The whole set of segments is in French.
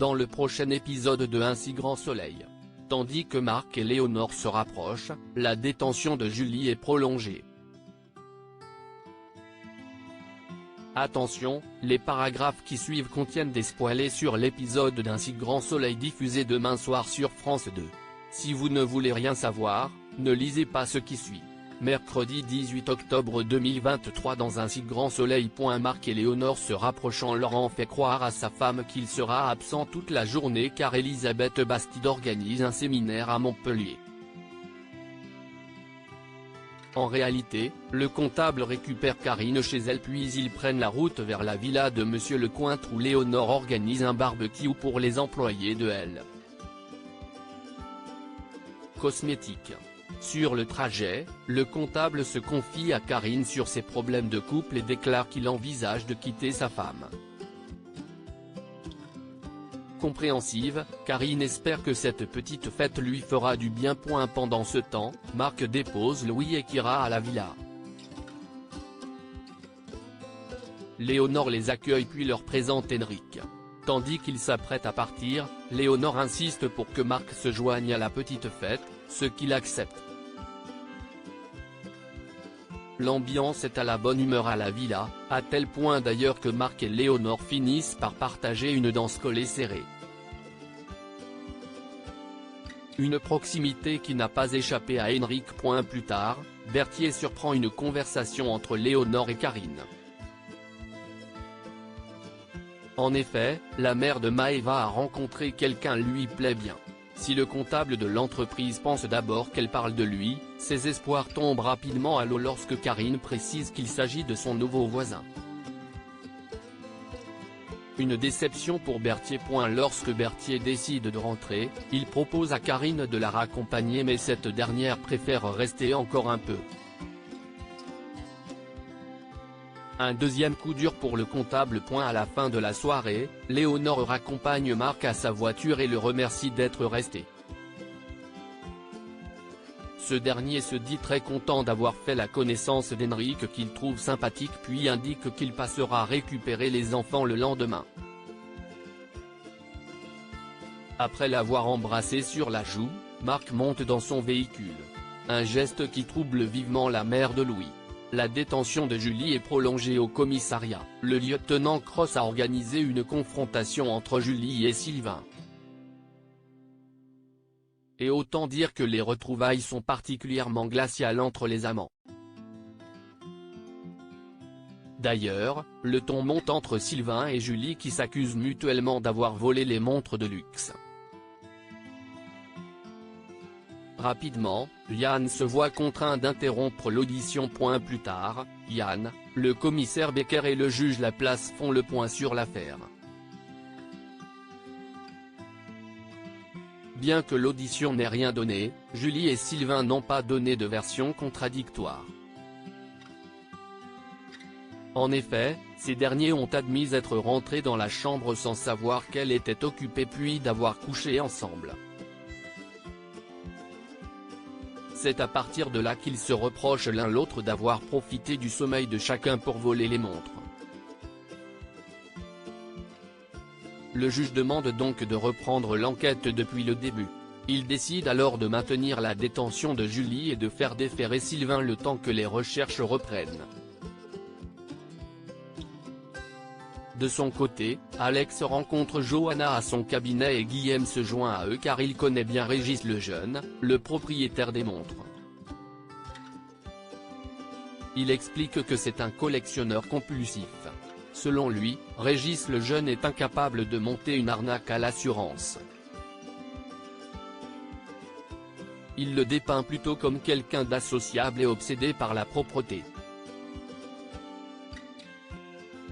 dans le prochain épisode de Un si grand soleil. Tandis que Marc et Léonore se rapprochent, la détention de Julie est prolongée. Attention, les paragraphes qui suivent contiennent des spoilers sur l'épisode d'Un si grand soleil diffusé demain soir sur France 2. Si vous ne voulez rien savoir, ne lisez pas ce qui suit. Mercredi 18 octobre 2023 dans Un si grand soleil. Marc et Léonore se rapprochant. Laurent fait croire à sa femme qu'il sera absent toute la journée car Elisabeth Bastide organise un séminaire à Montpellier. En réalité, le comptable récupère Karine chez elle puis ils prennent la route vers la villa de Monsieur Lecointre où Léonore organise un barbecue pour les employés de Elle. Cosmétique. Sur le trajet, le comptable se confie à Karine sur ses problèmes de couple et déclare qu'il envisage de quitter sa femme. Compréhensive, Karine espère que cette petite fête lui fera du bien. Pendant ce temps, Marc dépose Louis et Kira à la villa. Léonore les accueille puis leur présente Henrik. Tandis qu'il s'apprête à partir, Léonore insiste pour que Marc se joigne à la petite fête, ce qu'il accepte. L'ambiance est à la bonne humeur à la villa, à tel point d'ailleurs que Marc et Léonore finissent par partager une danse collée serrée. Une proximité qui n'a pas échappé à Henrik. Plus tard, Berthier surprend une conversation entre Léonore et Karine. En effet, la mère de Maëva a rencontré quelqu'un lui plaît bien. Si le comptable de l'entreprise pense d'abord qu'elle parle de lui, ses espoirs tombent rapidement à l'eau lorsque Karine précise qu'il s'agit de son nouveau voisin. Une déception pour Berthier. Lorsque Berthier décide de rentrer, il propose à Karine de la raccompagner mais cette dernière préfère rester encore un peu. Un deuxième coup dur pour le comptable. À la fin de la soirée, Léonore raccompagne Marc à sa voiture et le remercie d'être resté. Ce dernier se dit très content d'avoir fait la connaissance d'Henrik qu'il trouve sympathique puis indique qu'il passera récupérer les enfants le lendemain. Après l'avoir embrassé sur la joue, Marc monte dans son véhicule. Un geste qui trouble vivement la mère de Louis. La détention de Julie est prolongée au commissariat. Le lieutenant Cross a organisé une confrontation entre Julie et Sylvain. Et autant dire que les retrouvailles sont particulièrement glaciales entre les amants. D'ailleurs, le ton monte entre Sylvain et Julie qui s'accusent mutuellement d'avoir volé les montres de luxe. Rapidement, Yann se voit contraint d'interrompre l'audition. Plus tard, Yann, le commissaire Becker et le juge Laplace font le point sur l'affaire. Bien que l'audition n'ait rien donné, Julie et Sylvain n'ont pas donné de version contradictoire. En effet, ces derniers ont admis être rentrés dans la chambre sans savoir qu'elle était occupée puis d'avoir couché ensemble. C'est à partir de là qu'ils se reprochent l'un l'autre d'avoir profité du sommeil de chacun pour voler les montres. Le juge demande donc de reprendre l'enquête depuis le début. Il décide alors de maintenir la détention de Julie et de faire déférer Sylvain le temps que les recherches reprennent. De son côté, Alex rencontre Johanna à son cabinet et Guillaume se joint à eux car il connaît bien Régis Lejeune, le propriétaire des montres. Il explique que c'est un collectionneur compulsif. Selon lui, Régis Lejeune est incapable de monter une arnaque à l'assurance. Il le dépeint plutôt comme quelqu'un d'associable et obsédé par la propreté.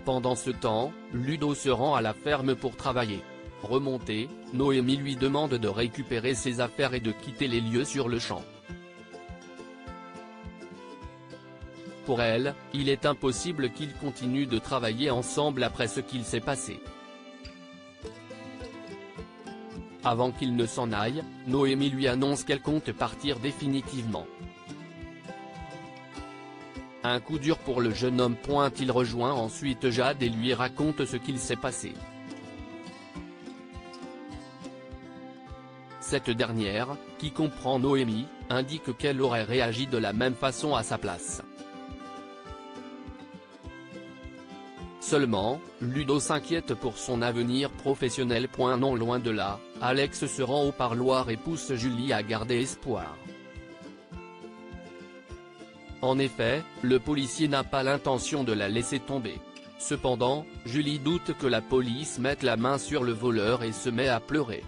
Pendant ce temps, Ludo se rend à la ferme pour travailler. Remontée, Noémie lui demande de récupérer ses affaires et de quitter les lieux sur le champ. Pour elle, il est impossible qu'ils continuent de travailler ensemble après ce qu'il s'est passé. Avant qu'il ne s'en aille, Noémie lui annonce qu'elle compte partir définitivement. Un coup dur pour le jeune homme. Il rejoint ensuite Jade et lui raconte ce qu'il s'est passé. Cette dernière, qui comprend Noémie, indique qu'elle aurait réagi de la même façon à sa place. Seulement, Ludo s'inquiète pour son avenir professionnel. Non loin de là, Alex se rend au parloir et pousse Julie à garder espoir. En effet, le policier n'a pas l'intention de la laisser tomber. Cependant, Julie doute que la police mette la main sur le voleur et se met à pleurer.